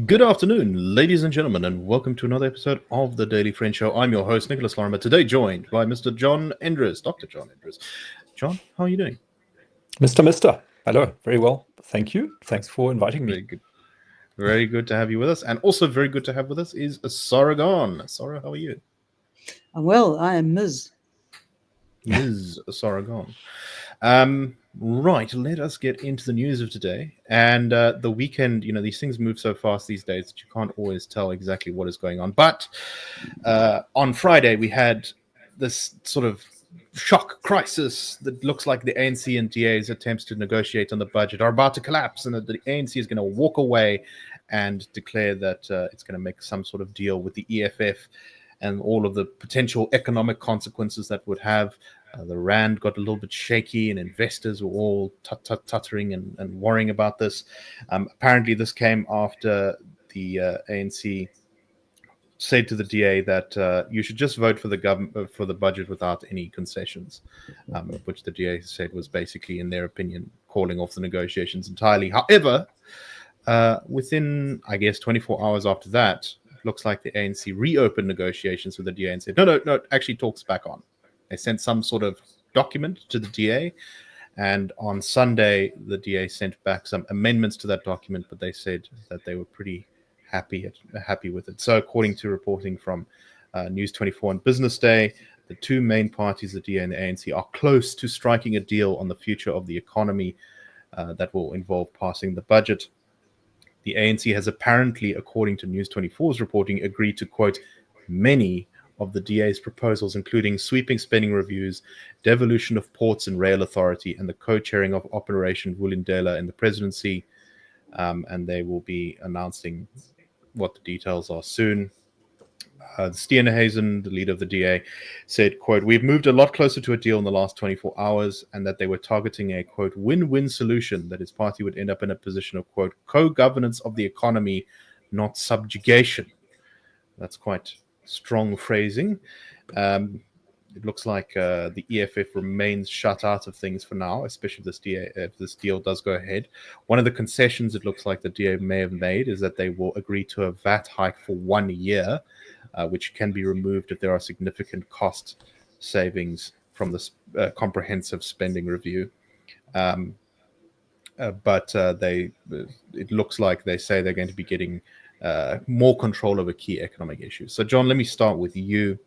Good afternoon, ladies and gentlemen, and welcome to another episode of the Daily Friend Show. I'm your host, Nicholas Lorimer, today joined by Mr. John Endres, Dr. John Endres. John, how are you doing? Mr. Hello, very well. Thank you. Thanks for inviting me. Very good. Very good to have you with us. And also very good to have with us is Sara Gon. Sara, how are you? Well, I am Ms. Sara Gon. Right, let us get into the news of today. And the weekend, these things move so fast these days that you can't always tell exactly what is going on. But on Friday, we had this sort of shock crisis that looks like the ANC and DA's attempts to negotiate on the budget are about to collapse, and that the ANC is going to walk away and declare that it's going to make some sort of deal with the EFF and all of the potential economic consequences that would have. The rand got a little bit shaky, and investors were all tuttering and worrying about this. Apparently, this came after the ANC said to the DA that you should just vote for the government for the budget without any concessions, which the DA said was basically, in their opinion, calling off the negotiations entirely. However, within, I guess, 24 hours after that, it looks like the ANC reopened negotiations with the DA and said, no, actually talks back on. They sent some sort of document to the DA, and on Sunday, the DA sent back some amendments to that document, but they said that they were pretty happy with it. So according to reporting from News 24 on Business Day, the two main parties, the DA and the ANC, are close to striking a deal on the future of the economy that will involve passing the budget. The ANC has apparently, according to News 24's reporting, agreed to, quote, many of the DA's proposals, including sweeping spending reviews, devolution of ports and rail authority, and the co-chairing of Operation Vulindlela in the presidency. And they will be announcing what the details are soon. Steenhuisen, the leader of the DA, said, quote, we've moved a lot closer to a deal in the last 24 hours, and that they were targeting a, quote, win-win solution that his party would end up in a position of, quote, co-governance of the economy, not subjugation. That's quite strong phrasing. It looks like the EFF remains shut out of things for now, especially if this deal does go ahead. One of the concessions it looks like the DA may have made is that they will agree to a VAT hike for 1 year, which can be removed if there are significant cost savings from this comprehensive spending review. But it looks like they say they're going to be getting more control over key economic issues. So, John, let me start with you.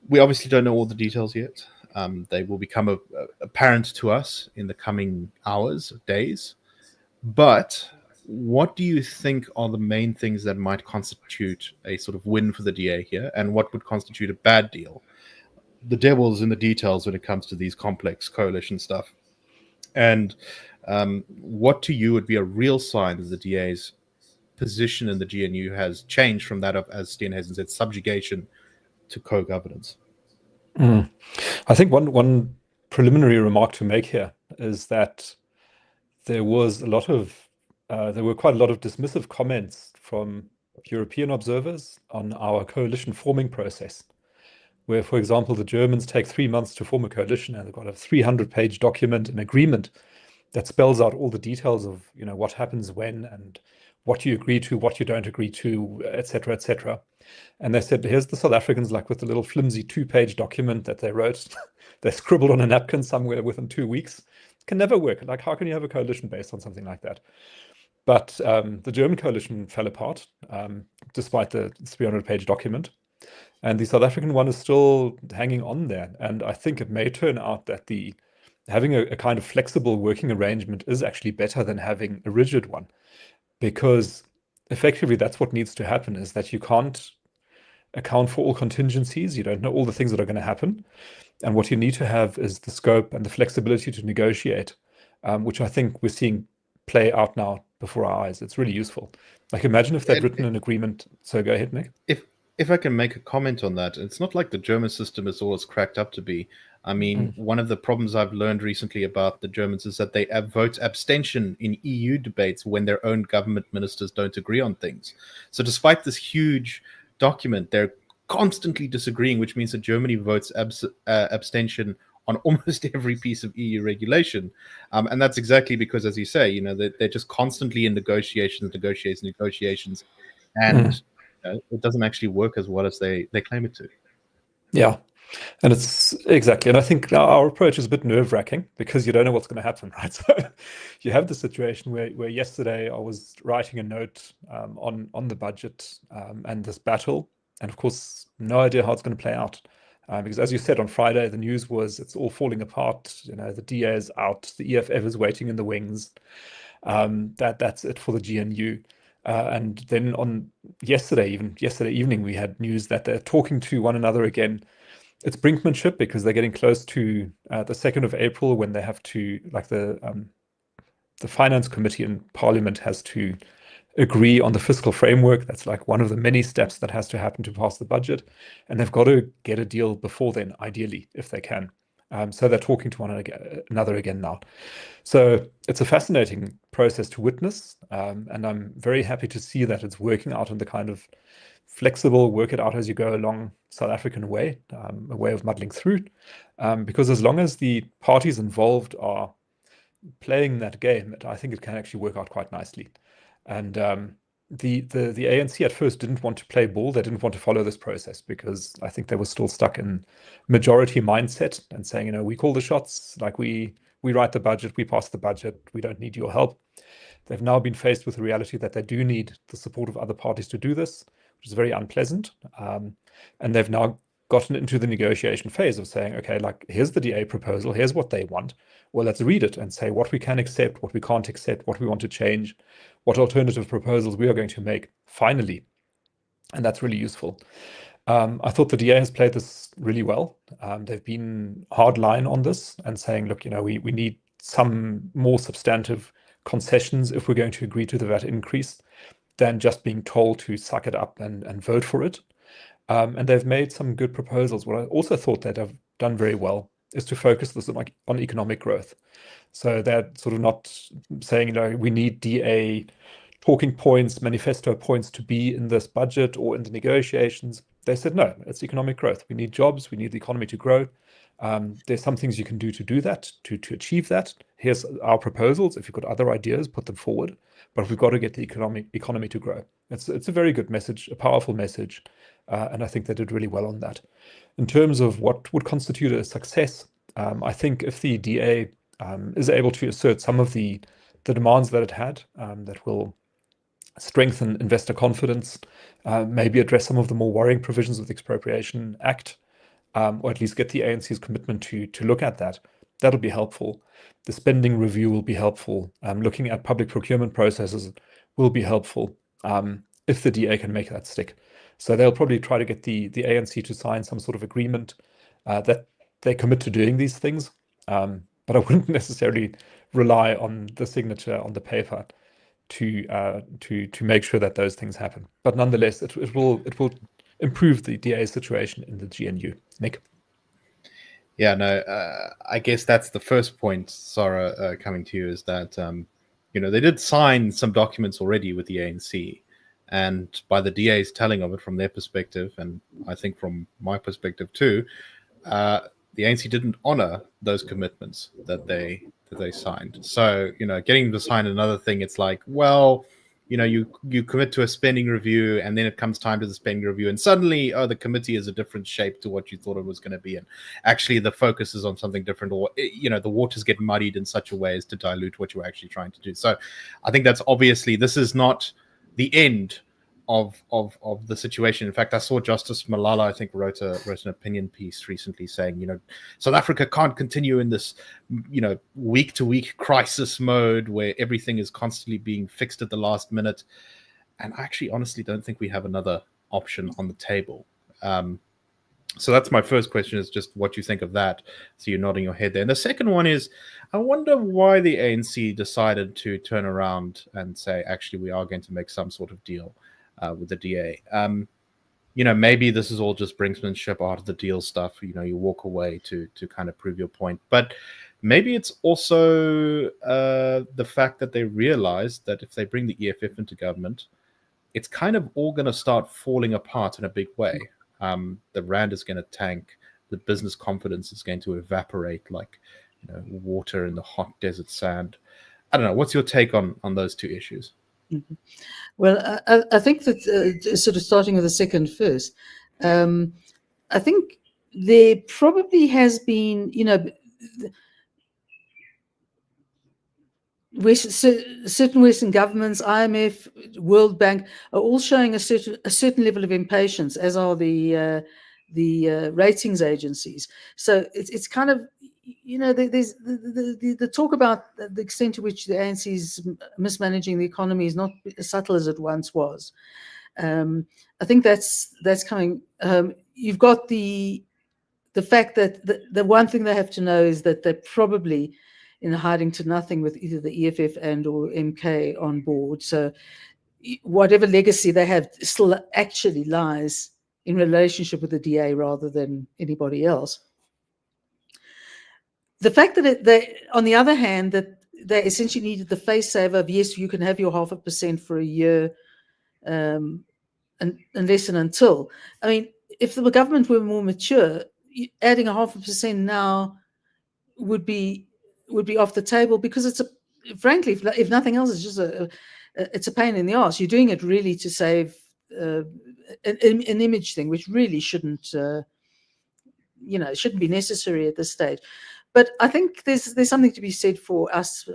We obviously don't know all the details yet. They will become apparent to us in the coming hours, days. But what do you think are the main things that might constitute a sort of win for the DA here, and what would constitute a bad deal? The devil's in the details when it comes to these complex coalition stuff. And what to you would be a real sign that the DA's position in the GNU has changed from that of, as Steenhuisen said, subjugation to co-governance? I think one preliminary remark to make here is that there were quite a lot of dismissive comments from European observers on our coalition forming process, where, for example, the Germans take 3 months to form a coalition, and they've got a 300-page document, an agreement that spells out all the details of what happens when and what you agree to, what you don't agree to, etc., etc. And they said, here's the South Africans, like with the little flimsy 2-page document that they wrote, they scribbled on a napkin somewhere within 2 weeks. It can never work. Like, how can you have a coalition based on something like that? But the German coalition fell apart, despite the 300-page document. And the South African one is still hanging on there. And I think it may turn out that having a kind of flexible working arrangement is actually better than having a rigid one. Because effectively, that's what needs to happen, is that you can't account for all contingencies. You don't know all the things that are going to happen. And what you need to have is the scope and the flexibility to negotiate, which I think we're seeing play out now before our eyes. It's really useful. Like, imagine if they'd written an agreement. So go ahead, Nick. If I can make a comment on that, it's not like the German system is always cracked up to be. I mean, one of the problems I've learned recently about the Germans is that they vote abstention in EU debates when their own government ministers don't agree on things. So despite this huge document, they're constantly disagreeing, which means that Germany votes abstention on almost every piece of EU regulation. And that's exactly because, as you say, they're just constantly in negotiations, and it doesn't actually work as well as they claim it to. Yeah. And it's exactly, and I think our approach is a bit nerve-wracking because you don't know what's going to happen, right? So you have the situation where yesterday I was writing a note on the budget and this battle, and of course, no idea how it's going to play out. Because as you said on Friday, the news was it's all falling apart. The DA is out, the EFF is waiting in the wings. That's it for the GNU. And then on yesterday evening, we had news that they're talking to one another again. It's brinkmanship because they're getting close to the 2nd of April when they have to, like the Finance Committee in Parliament has to agree on the fiscal framework. That's like one of the many steps that has to happen to pass the budget. And they've got to get a deal before then, ideally, if they can. So they're talking to one another again now. So it's a fascinating process to witness. And I'm very happy to see that it's working out in the kind of flexible, work it out as you go along South African way, a way of muddling through. Because as long as the parties involved are playing that game, I think it can actually work out quite nicely. And the ANC at first didn't want to play ball. They didn't want to follow this process because I think they were still stuck in majority mindset and saying, we call the shots, like we write the budget, we pass the budget, we don't need your help. They've now been faced with the reality that they do need the support of other parties to do this, which is very unpleasant. And they've now gotten into the negotiation phase of saying, okay, like here's the DA proposal, here's what they want. Well, let's read it and say what we can accept, what we can't accept, what we want to change, what alternative proposals we are going to make finally. And that's really useful. I thought the DA has played this really well. They've been hard line on this and saying, look, we need some more substantive concessions if we're going to agree to the VAT increase than just being told to suck it up and vote for it. And they've made some good proposals. What I also thought that have done very well is to focus this on economic growth. So they're sort of not saying, we need DA talking points, manifesto points to be in this budget or in the negotiations. They said, no, it's economic growth. We need jobs. We need the economy to grow. There's some things you can do to do that, to achieve that. Here's our proposals. If you've got other ideas, put them forward. But we've got to get the economy to grow. It's a very good message, a powerful message. And I think they did really well on that. In terms of what would constitute a success, I think if the DA is able to assert some of the demands that it had, that will strengthen investor confidence, maybe address some of the more worrying provisions of the Expropriation Act, or at least get the ANC's commitment to look at that. That'll be helpful. The spending review will be helpful. Looking at public procurement processes will be helpful if the DA can make that stick. So they'll probably try to get the ANC to sign some sort of agreement that they commit to doing these things. But I wouldn't necessarily rely on the signature on the paper to make sure that those things happen. But nonetheless, it will improve the DA's situation in the GNU. Nick? Yeah, no, I guess that's the first point, Sara, coming to you, is that, they did sign some documents already with the ANC. And by the DA's telling of it from their perspective, and I think from my perspective too, the ANC didn't honor those commitments that they signed. So, getting them to sign another thing, it's like, well, you commit to a spending review, and then it comes time to the spending review, and suddenly, the committee is a different shape to what you thought it was going to be, and actually the focus is on something different, or the waters get muddied in such a way as to dilute what you're actually trying to do. So, I think that's obviously, this is not the end of the situation. In fact, I saw Justice Malala, I think, wrote an opinion piece recently saying, South Africa can't continue in this, week-to-week crisis mode where everything is constantly being fixed at the last minute. And I actually honestly don't think we have another option on the table. So that's my first question, is just what you think of that. So you're nodding your head there. And the second one is, I wonder why the ANC decided to turn around and say, actually, we are going to make some sort of deal with the DA. Maybe this is all just brinksmanship, out of the deal stuff. You walk away to kind of prove your point. But maybe it's also the fact that they realize that if they bring the EFF into government, it's kind of all going to start falling apart in a big way. The rand is going to tank. the business confidence is going to evaporate like water in the hot desert sand. I don't know. What's your take on those two issues? Mm-hmm. Well, I think that sort of starting with the second first, I think there probably has been, certain Western governments, IMF, World Bank, are all showing a certain level of impatience, as are the ratings agencies. So it's kind of, there's the talk about the extent to which the ANC is mismanaging the economy is not as subtle as it once was. I think that's coming. You've got the fact that the one thing they have to know is that they're probably in hiding to nothing with either the EFF and or MK on board. So whatever legacy they have still actually lies in relationship with the DA rather than anybody else. The fact that they, on the other hand, that they essentially needed the face saver of, yes, you can have your 0.5% for a year, unless and until. I mean, if the government were more mature, adding 0.5% now would be off the table, because it's frankly, if nothing else, it's just it's a pain in the arse. You're doing it really to save an image thing, which really shouldn't shouldn't be necessary at this stage. But I think there's something to be said for us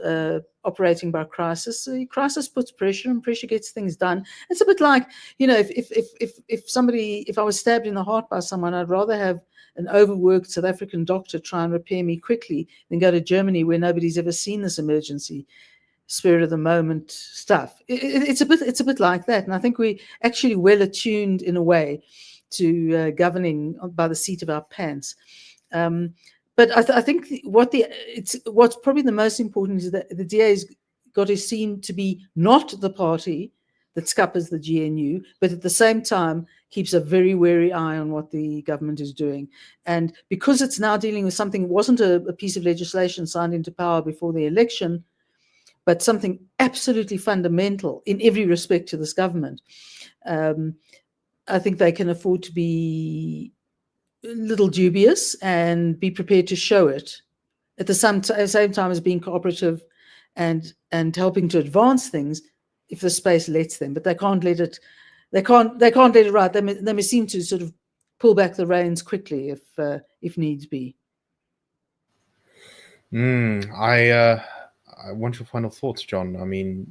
operating by crisis. Crisis puts pressure, and pressure gets things done. It's a bit like, if I was stabbed in the heart by someone, I'd rather have an overworked South African doctor try and repair me quickly than go to Germany, where nobody's ever seen this emergency spirit of the moment stuff. It's a bit like that, and I think we're actually well attuned in a way to governing by the seat of our pants. But I think what's probably the most important is that the DA's got to seem to be not the party that scuppers the GNU, but at the same time keeps a very wary eye on what the government is doing. And because it's now dealing with something that wasn't a piece of legislation signed into power before the election, but something absolutely fundamental in every respect to this government, I think they can afford to be a little dubious and be prepared to show it at the same time as being cooperative and helping to advance things if the space lets them. But they can't let it. They can't let it right. They may seem to sort of pull back the reins quickly if needs be. I want your final thoughts, John. I mean,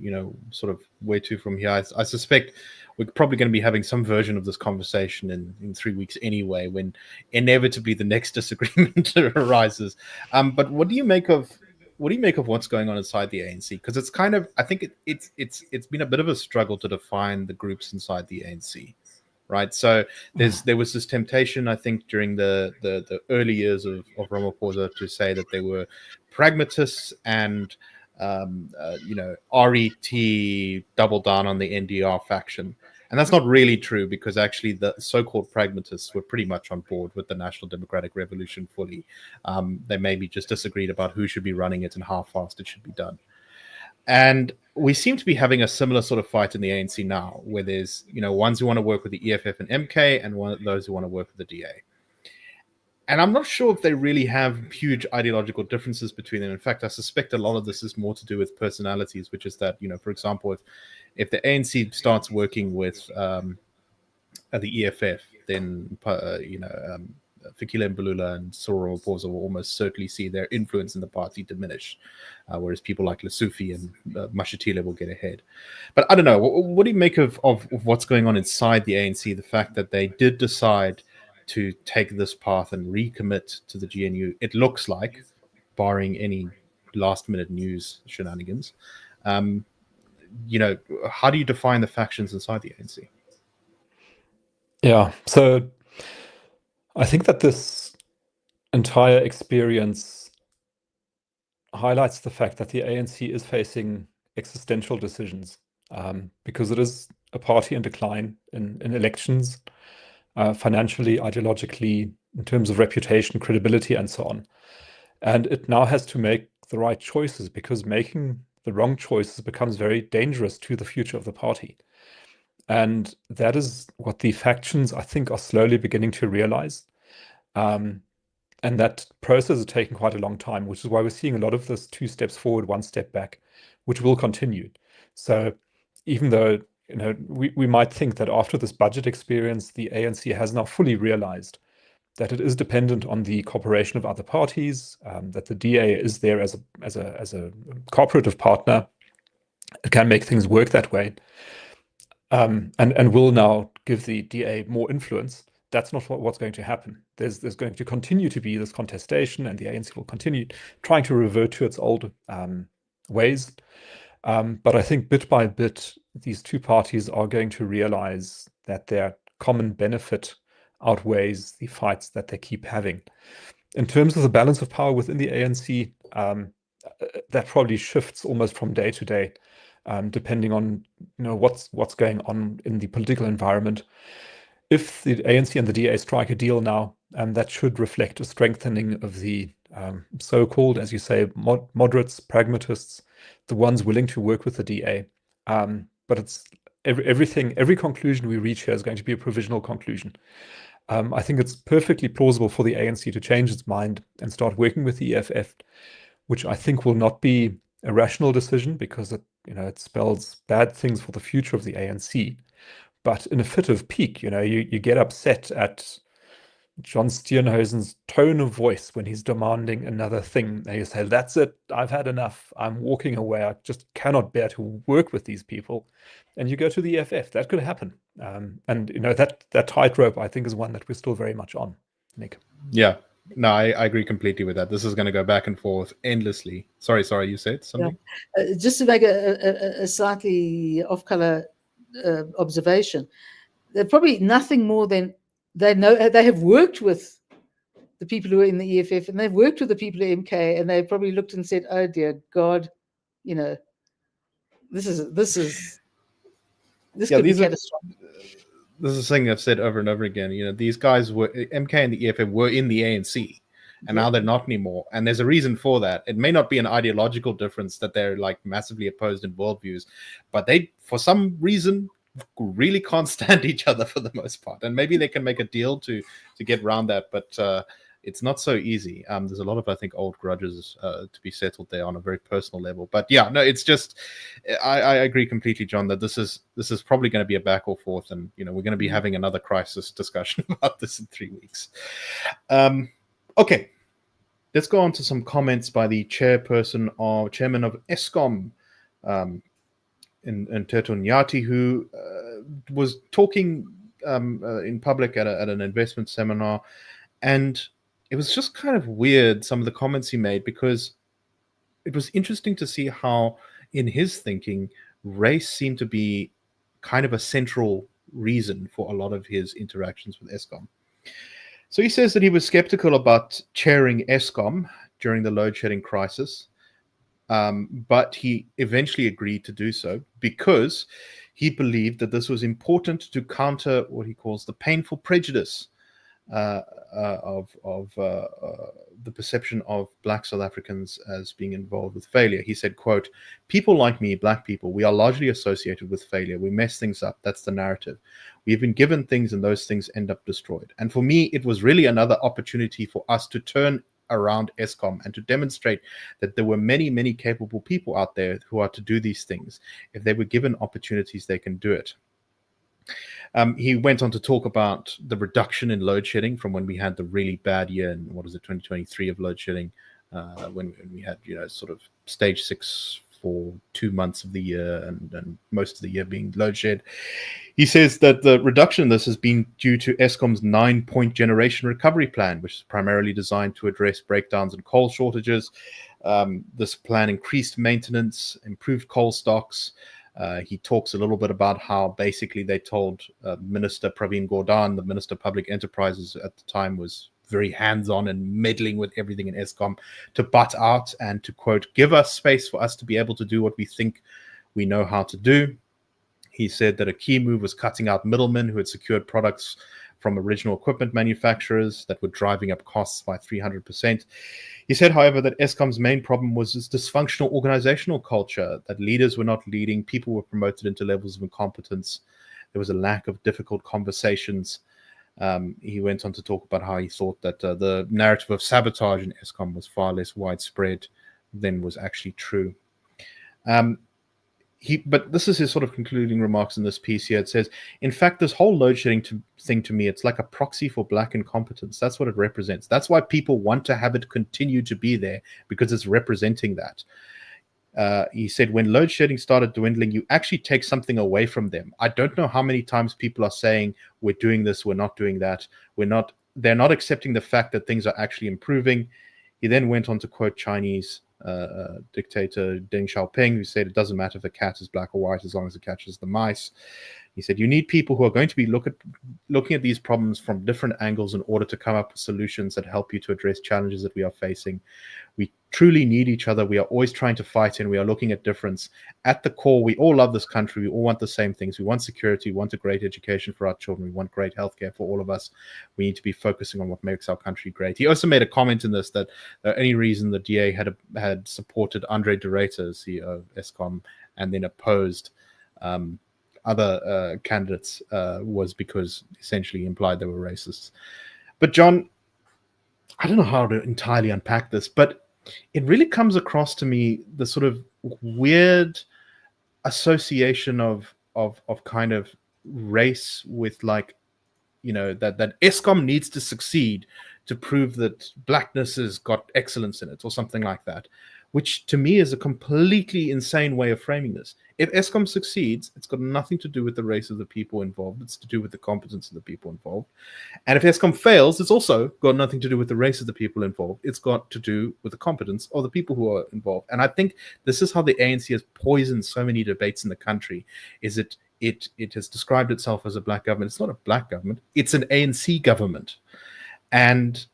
sort of where to from here. I suspect we're probably going to be having some version of this conversation in 3 weeks anyway, when inevitably the next disagreement arises. But what do you make of what's going on inside the ANC? Because it's kind of, I think it's been a bit of a struggle to define the groups inside the ANC. Right, so there was this temptation, I think, during the early years of Ramaphosa to say that they were pragmatists and RET double down on the NDR faction, and that's not really true, because actually the so-called pragmatists were pretty much on board with the National Democratic Revolution fully. They maybe just disagreed about who should be running it and how fast it should be done. And we seem to be having a similar sort of fight in the ANC now, where there's, ones who want to work with the EFF and MK, and those who want to work with the DA. And I'm not sure if they really have huge ideological differences between them. In fact, I suspect a lot of this is more to do with personalities, which is that, for example, if the ANC starts working with the EFF, then, Fikile Mbalula and Cyril Ramaphosa will almost certainly see their influence in the party diminish, whereas people like Lesufi and Mashatile will get ahead. But I don't know. What do you make of what's going on inside the ANC? The fact that they did decide to take this path and recommit to the GNU, it looks like, barring any last-minute news shenanigans. How do you define the factions inside the ANC? Yeah, so I think that this entire experience highlights the fact that the ANC is facing existential decisions, because it is a party in decline in elections, financially, ideologically, in terms of reputation, credibility, and so on. And it now has to make the right choices, because making the wrong choices becomes very dangerous to the future of the party. And that is what the factions, I think, are slowly beginning to realize. And that process is taking quite a long time, which is why we're seeing a lot of this 2 steps forward, 1 step back, which will continue. So even though we might think that after this budget experience, the ANC has now fully realized that it is dependent on the cooperation of other parties, that the DA is there as a cooperative partner. It can make things work that way, and will now give the DA more influence. That's not what's going to happen. There's going to continue to be this contestation, and the ANC will continue trying to revert to its old ways. But I think bit by bit, these two parties are going to realize that their common benefit outweighs the fights that they keep having. In terms of the balance of power within the ANC, that probably shifts almost from day to day, depending on what's going on in the political environment. If the ANC and the DA strike a deal now, that should reflect a strengthening of the so-called, as you say, moderates, pragmatists, the ones willing to work with the DA. But it's every conclusion we reach here is going to be a provisional conclusion. I think it's perfectly plausible for the ANC to change its mind and start working with the EFF, which I think will not be a rational decision because it spells bad things for the future of the ANC. But in a fit of pique, you get upset at John Steenhuisen's tone of voice when he's demanding another thing. And you say, that's it, I've had enough, I'm walking away, I just cannot bear to work with these people. And you go to the EFF. That could happen. And that tightrope, I think, is one that we're still very much on, Nick. Yeah. No, I agree completely with that. This is going to go back and forth endlessly. Sorry, you said something? Yeah. Just to make a slightly off-color observation, they're probably nothing more than they have worked with the people who are in the EFF, and they've worked with the people at MK, and they've probably looked and said, "Oh dear God, this could be catastrophic." This is a thing I've said over and over again. These guys were MK and the EFF were in the ANC, and now they're not anymore. And there's a reason for that. It may not be an ideological difference that they're like massively opposed in worldviews, but they, for some reason, really can't stand each other for the most part. And maybe they can make a deal to get around that, but it's not so easy. There's a lot of, I think, old grudges to be settled there on a very personal level. But yeah, no, it's just, I agree completely, John, that this is probably going to be a back or forth, and we're going to be having another crisis discussion about this in 3 weeks. Okay, let's go on to some comments by the chairman of Eskom, in Teto Nyati, who was talking in public at an investment seminar, and it was just kind of weird, some of the comments he made, because it was interesting to see how, in his thinking, race seemed to be kind of a central reason for a lot of his interactions with Eskom. So he says that he was skeptical about chairing Eskom during the load shedding crisis, but he eventually agreed to do so because he believed that this was important to counter what he calls the painful prejudice of the perception of Black South Africans as being involved with failure. He said, quote, "People like me, Black people, we are largely associated with failure. We mess things up. That's the narrative. We've been given things and those things end up destroyed. And for me, it was really another opportunity for us to turn around Eskom and to demonstrate that there were many, many capable people out there who are to do these things. If they were given opportunities, they can do it." He went on to talk about the reduction in load shedding from when we had the really bad year in 2023 of load shedding, when we had sort of stage 6 for 2 months of the year and most of the year being load shed. He says that the reduction in this has been due to Eskom's 9-point generation recovery plan, which is primarily designed to address breakdowns and coal shortages. This plan increased maintenance, improved coal stocks. He talks a little bit about how basically they told Minister Pravin Gordhan, the Minister of Public Enterprises at the time, was very hands-on and meddling with everything in Eskom, to butt out and to, quote, "give us space for us to be able to do what we think we know how to do." He said that a key move was cutting out middlemen who had secured products from original equipment manufacturers that were driving up costs by 300%. He said, however, that Eskom's main problem was this dysfunctional organizational culture, that leaders were not leading, people were promoted into levels of incompetence. There was a lack of difficult conversations. He went on to talk about how he thought that the narrative of sabotage in Eskom was far less widespread than was actually true. But this is his sort of concluding remarks in this piece here. It says, in fact, this whole load shedding thing to me, it's like a proxy for black incompetence. That's what it represents. That's why people want to have it continue to be there, because it's representing that. He said, when load shedding started dwindling, you actually take something away from them. I don't know how many times people are saying, we're doing this, we're not doing that. They're not accepting the fact that things are actually improving. He then went on to quote Chinese dictator Deng Xiaoping, who said it doesn't matter if a cat is black or white as long as it catches the mice. He said you need people who are going to be looking at these problems from different angles in order to come up with solutions that help you to address challenges that we are facing. We truly need each other. We are always trying to fight, and we are looking at difference. At the core, we all love this country. We all want the same things. We want security. We want a great education for our children. We want great healthcare for all of us. We need to be focusing on what makes our country great. He also made a comment in this that the only reason the DA had supported Andre de Ruyter, CEO of Eskom, and then opposed other candidates was because essentially implied they were racists. But John, I don't know how to entirely unpack this, but it really comes across to me the sort of weird association of kind of race with, like, you know, that Eskom needs to succeed to prove that blackness has got excellence in it or something like that, which to me is a completely insane way of framing this. If Eskom succeeds, it's got nothing to do with the race of the people involved. It's to do with the competence of the people involved. And if Eskom fails, it's also got nothing to do with the race of the people involved. It's got to do with the competence of the people who are involved. And I think this is how the ANC has poisoned so many debates in the country, is it has described itself as a black government. It's not a black government. It's an ANC government. And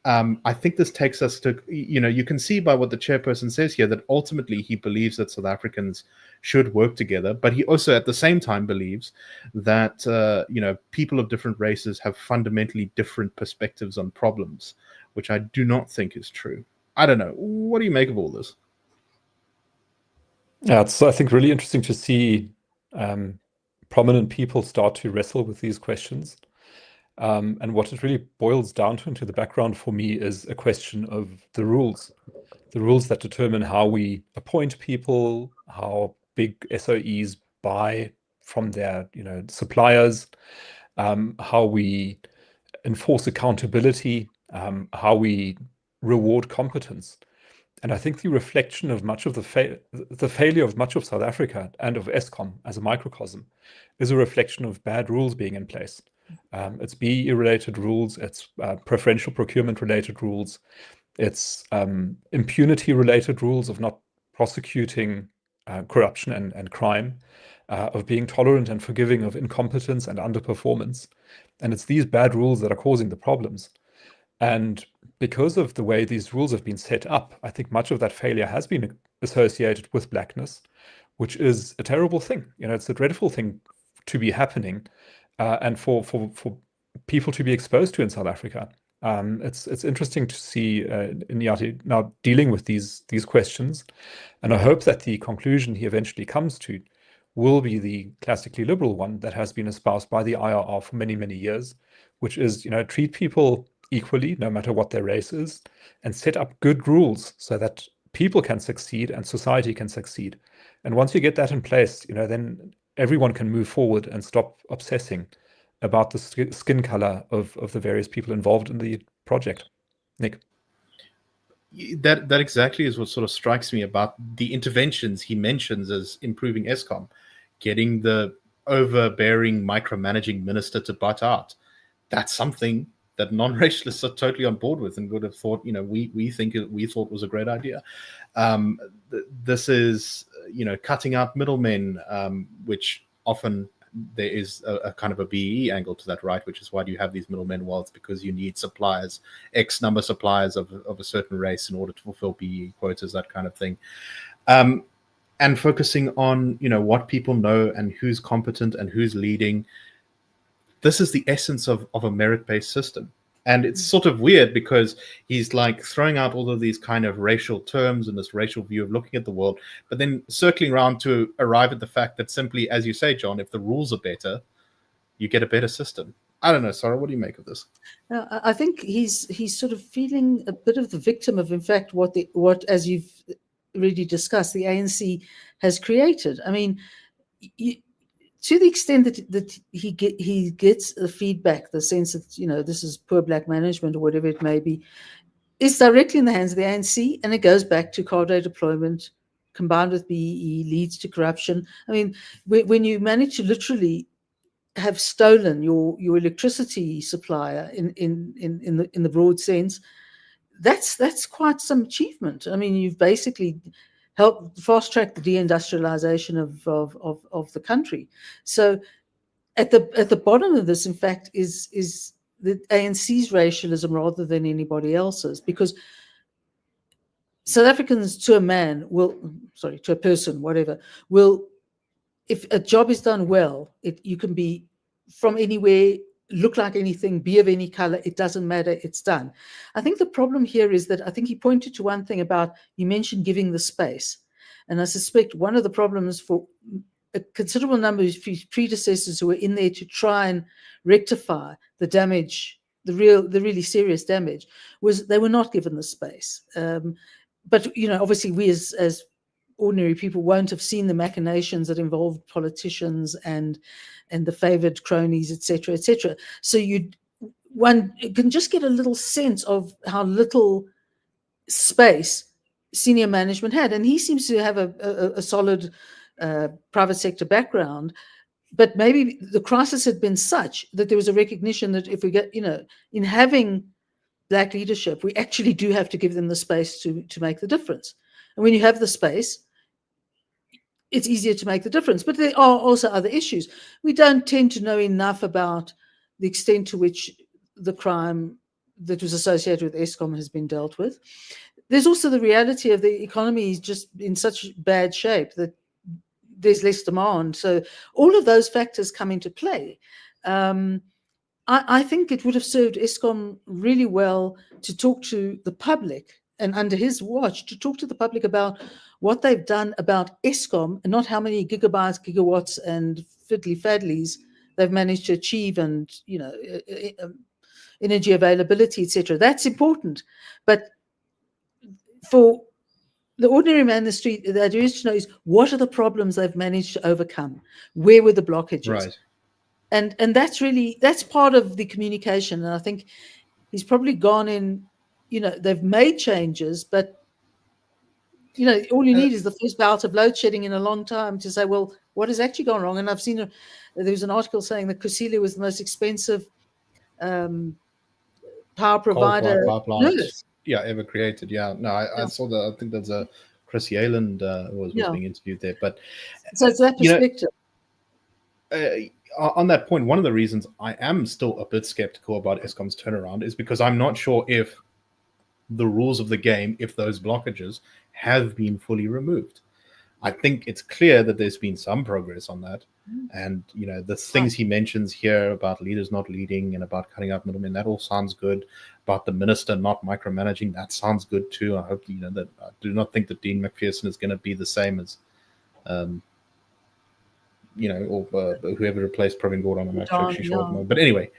I think this takes us to, you know, you can see by what the chairperson says here that ultimately he believes that South Africans should work together, but he also at the same time believes that, you know, people of different races have fundamentally different perspectives on problems, which I do not think is true. I don't know. What do you make of all this? Yeah, it's, I think, really interesting to see prominent people start to wrestle with these questions. And what it really boils down to into the background for me is a question of the rules that determine how we appoint people, how big SOEs buy from their, you know, suppliers, how we enforce accountability, how we reward competence. And I think the reflection of much of the failure of much of South Africa and of Eskom as a microcosm is a reflection of bad rules being in place. It's BEE-related rules, it's preferential procurement-related rules, it's impunity-related rules of not prosecuting corruption and crime, of being tolerant and forgiving of incompetence and underperformance. And it's these bad rules that are causing the problems. And because of the way these rules have been set up, I think much of that failure has been associated with blackness, which is a terrible thing. You know, it's a dreadful thing to be happening, and for people to be exposed to in South Africa. It's interesting to see Inyati now dealing with these questions, and I hope that the conclusion he eventually comes to will be the classically liberal one that has been espoused by the IRR for many, many years, which is, you know, treat people equally, no matter what their race is, and set up good rules so that people can succeed and society can succeed. And once you get that in place, you know, then everyone can move forward and stop obsessing about the skin color of the various people involved in the project. Nick? That exactly is what sort of strikes me about the interventions he mentions as improving Eskom, getting the overbearing, micromanaging minister to butt out. That's something that non-racialists are totally on board with and would have thought, you know, we thought was a great idea. This is, you know, cutting out middlemen, which often there is a kind of a BE angle to that, right? Which is why do you have these middlemen? Well, it's because you need suppliers, X number of suppliers of a certain race in order to fulfill BE quotas, that kind of thing. And focusing on, you know, what people know and who's competent and who's leading. This is the essence of a merit-based system. And it's sort of weird because he's like throwing out all of these kind of racial terms and this racial view of looking at the world, but then circling around to arrive at the fact that simply, as you say, John, if the rules are better, you get a better system. I don't know, Sarah, what do you make of this? I think he's sort of feeling a bit of the victim of, in fact, what as you've already discussed, the ANC has created. I mean, to the extent that he gets the feedback, the sense that this is poor black management or whatever it may be, is directly in the hands of the ANC, and it goes back to cadre deployment combined with BEE leads to corruption. I mean, when you manage to literally have stolen your electricity supplier in the broad sense, that's quite some achievement. I mean, you've basically helped fast track the deindustrialization of the country. So at the bottom of this, in fact, is the ANC's racialism rather than anybody else's, because South Africans to a person, whatever, will, if a job is done well, you can be from anywhere, look like anything, be of any color, it doesn't matter, it's done. I think the problem here is that I think he pointed to one thing about, you mentioned giving the space. And I suspect one of the problems for a considerable number of his predecessors who were in there to try and rectify the damage, the really serious damage, was they were not given the space. But obviously we as ordinary people won't have seen the machinations that involved politicians and the favored cronies, etc., etc. So one can just get a little sense of how little space senior management had, and he seems to have a solid private sector background. But maybe the crisis had been such that there was a recognition that if we get, in having black leadership, we actually do have to give them the space to make the difference. And when you have the space, it's easier to make the difference. But there are also other issues. We don't tend to know enough about the extent to which the crime that was associated with Eskom has been dealt with. There's also the reality of the economy is just in such bad shape that there's less demand. So all of those factors come into play. I think it would have served Eskom really well to talk to the public, and under his watch, to talk to the public about what they've done about Eskom, and not how many gigabytes, gigawatts, and fiddly faddlies they've managed to achieve, and energy availability, etc. That's important, but for the ordinary man in the street, the idea is to know is what are the problems they've managed to overcome, where were the blockages, Right. And that's part of the communication. And I think he's probably gone in, they've made changes, but all you need is the first bout of load shedding in a long time to say, well, what has actually gone wrong? And I've seen there was an article saying that Kusile was the most expensive power provider Power plant, ever created. Yeah, no, I saw that. I think there's a Chris Yayland was being interviewed there. But so it's that perspective. On that point, one of the reasons I am still a bit skeptical about Eskom's turnaround is because I'm not sure if the rules of the game, if those blockages have been fully removed. I think it's clear that there's been some progress on that. And, the things he mentions here about leaders not leading and about cutting out middlemen, that all sounds good. About the minister not micromanaging, that sounds good too. I hope, that I do not think that Dean McPherson is going to be the same as, or whoever replaced Pravin Gordhan. I'm actually sure. But anyway,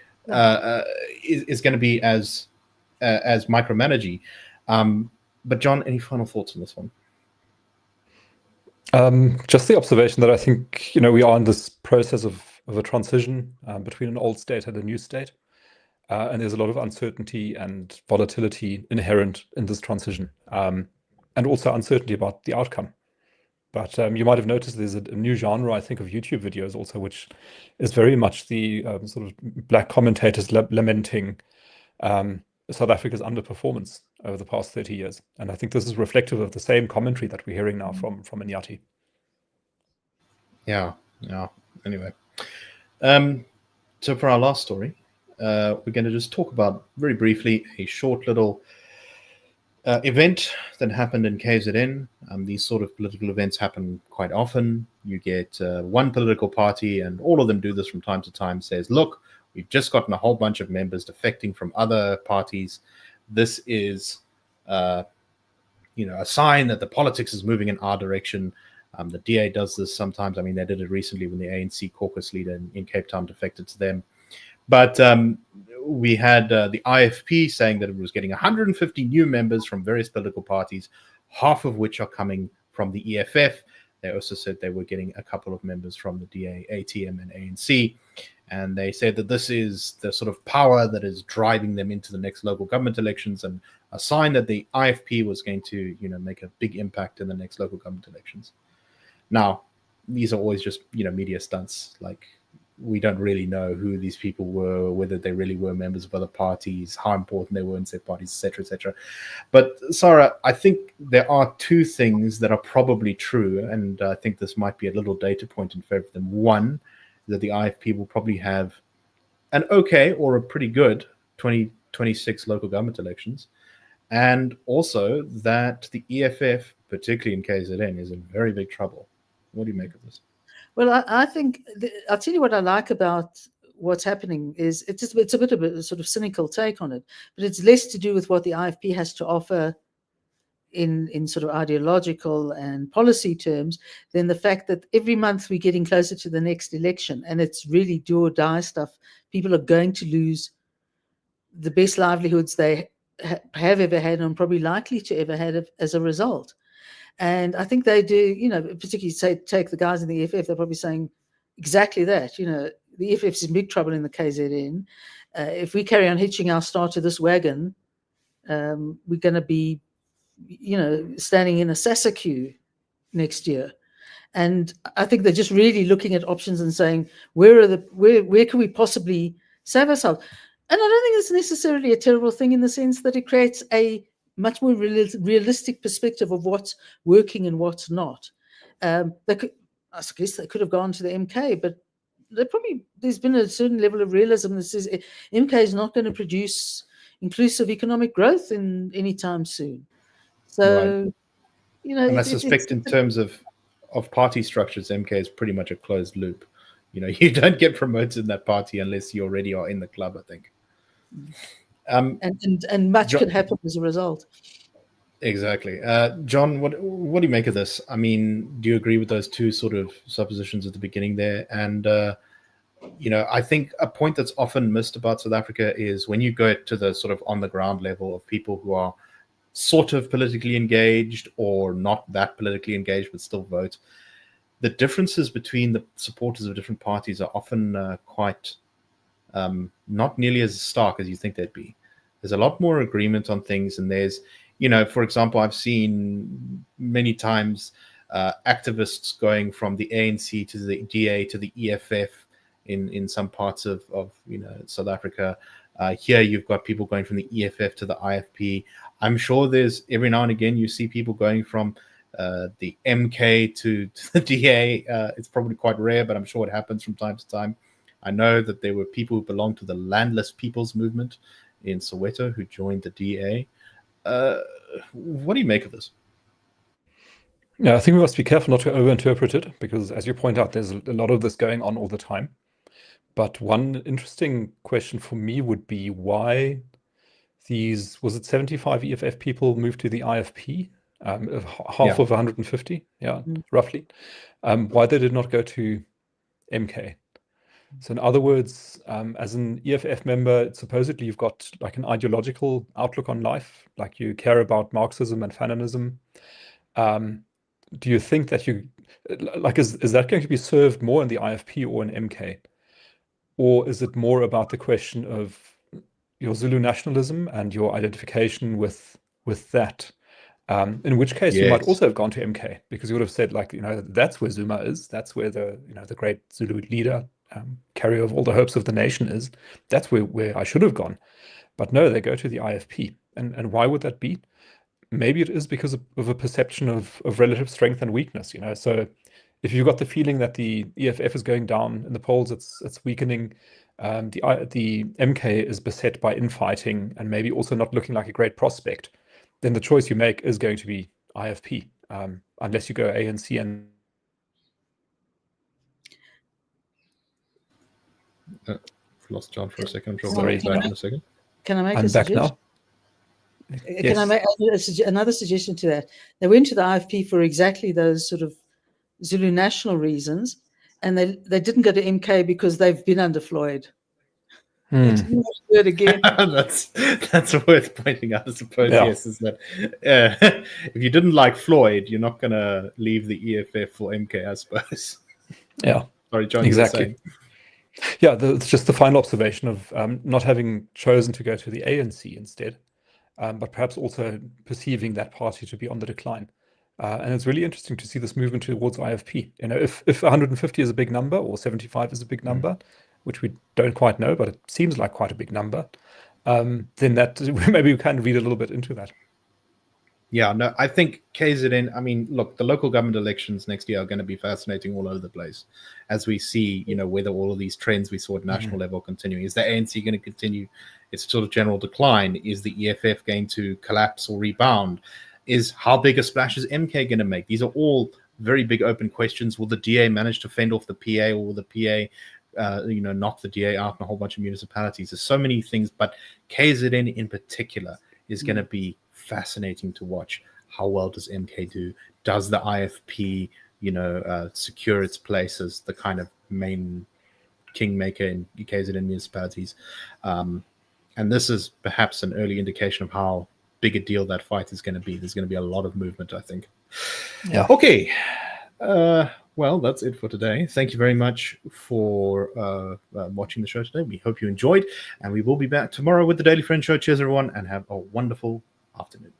is going to be as micromanaging. But John, any final thoughts on this one? Just the observation that I think, we are in this process of a transition between an old state and a new state. And there's a lot of uncertainty and volatility inherent in this transition, and also uncertainty about the outcome. But you might have noticed there's a new genre, I think, of YouTube videos also, which is very much the sort of black commentators lamenting South Africa's underperformance over the past 30 years. And I think this is reflective of the same commentary that we're hearing now from Inyati. Yeah. Anyway, so for our last story, we're going to just talk about, very briefly, a short little event that happened in KZN. These sort of political events happen quite often. You get one political party, and all of them do this from time to time, says, look, we've just gotten a whole bunch of members defecting from other parties. This is, a sign that the politics is moving in our direction. The DA does this sometimes. I mean, they did it recently when the ANC caucus leader in Cape Town defected to them. But we had the IFP saying that it was getting 150 new members from various political parties, half of which are coming from the EFF. They also said they were getting a couple of members from the DA, ATM, and ANC. And they said that this is the sort of power that is driving them into the next local government elections, and a sign that the IFP was going to, make a big impact in the next local government elections. Now, these are always just, media stunts. Like, we don't really know who these people were, whether they really were members of other parties, how important they were in said parties, etc., etc. But Sara, I think there are two things that are probably true, and I think this might be a little data point in favor of them. One, that the IFP will probably have an okay or a pretty good 2026 local government elections, and also that the EFF, particularly in KZN, is in very big trouble. What do you make of this? Well, I think I'll tell you what I like about what's happening is it's a bit of a sort of cynical take on it, but it's less to do with what the IFP has to offer in sort of ideological and policy terms than the fact that every month we're getting closer to the next election, and it's really do or die stuff. People are going to lose the best livelihoods they have ever had and probably likely to ever have as a result. And I think they do, particularly take the guys in the EFF, they're probably saying exactly that. The EFF is in big trouble in the KZN. If we carry on hitching our star to this wagon, we're going to be, standing in a Sasa queue next year. And I think they're just really looking at options and saying, where can we possibly save ourselves? And I don't think it's necessarily a terrible thing in the sense that it creates a much more realistic perspective of what's working and what's not. I guess they could have gone to the MK, but there's been a certain level of realism that says MK is not going to produce inclusive economic growth in any time soon. So, right. And I suspect in terms of party structures, MK is pretty much a closed loop. You don't get promoted in that party unless you already are in the club, I think. And much could happen as a result. Exactly. John, what do you make of this? I mean, do you agree with those two sort of suppositions at the beginning there? And, I think a point that's often missed about South Africa is when you go to the sort of on the ground level of people who are sort of politically engaged or not that politically engaged but still vote, the differences between the supporters of different parties are often quite not nearly as stark as you think they'd be. There's a lot more agreement on things, and there's, for example, I've seen many times activists going from the ANC to the DA to the EFF in some parts of South Africa. Here you've got people going from the EFF to the IFP. I'm sure there's every now and again you see people going from the MK to the DA. It's probably quite rare, but I'm sure it happens from time to time. I know that there were people who belonged to the Landless People's Movement in Soweto who joined the DA. What do you make of this? Yeah, I think we must be careful not to overinterpret it, because as you point out, there's a lot of this going on all the time. But one interesting question for me would be why was it 75 EFF people moved to the IFP? Half of 150, roughly. Why they did not go to MK? So in other words, as an EFF member, supposedly you've got like an ideological outlook on life, like you care about Marxism and Fanonism. Do you think that is that going to be served more in the IFP or in MK? Or is it more about the question of your Zulu nationalism and your identification with that? In which case you might also have gone to MK, because you would have said, that's where Zuma is, that's where the great Zulu leader, carrier of all the hopes of the nation is. That's where I should have gone. But no, they go to the IFP. And why would that be? Maybe it is because of a perception of relative strength and weakness. So if you've got the feeling that the EFF is going down in the polls, it's weakening. The MK is beset by infighting and maybe also not looking like a great prospect, then the choice you make is going to be IFP, unless you go ANC and. Lost John for a second. I'm sure we'll be back in a second. Can I make I'm a back suggestion? Now. Can I make another suggestion to that? They went to the IFP for exactly those sort of Zulu national reasons, and they didn't go to MK because they've been under Floyd. Let's do it again. That's worth pointing out, I suppose. Yeah. Yes, is that if you didn't like Floyd, you're not going to leave the EFF for MK, I suppose. Yeah, Sorry, John, exactly. you were saying. Yeah, it's just the final observation of not having chosen to go to the ANC instead, but perhaps also perceiving that party to be on the decline. And it's really interesting to see this movement towards IFP. You know, if 150 is a big number or 75 is a big number, which we don't quite know, but it seems like quite a big number, then that maybe we can read a little bit into that. Yeah, no, I think KZN, I mean, look, the local government elections next year are going to be fascinating all over the place as we see, you know, whether all of these trends we saw at national level continuing. Is the ANC going to continue its sort of general decline? Is the EFF going to collapse or rebound? Is how big a splash is MK going to make? These are all very big open questions. Will the DA manage to fend off the PA, or will the PA, you know, knock the DA out in a whole bunch of municipalities? There's so many things, but KZN in particular is going to be fascinating to watch. How well does MK do? Does the IFP, you know, secure its place as the kind of main kingmaker in KZN municipalities? And this is perhaps an early indication of how big a deal that fight is going to be. There's going to be a lot of movement, I think. Yeah. Okay. Well, that's it for today. Thank you very much for watching the show today. We hope you enjoyed, and we will be back tomorrow with the Daily Friend Show. Cheers, everyone, and have a wonderful afternoon.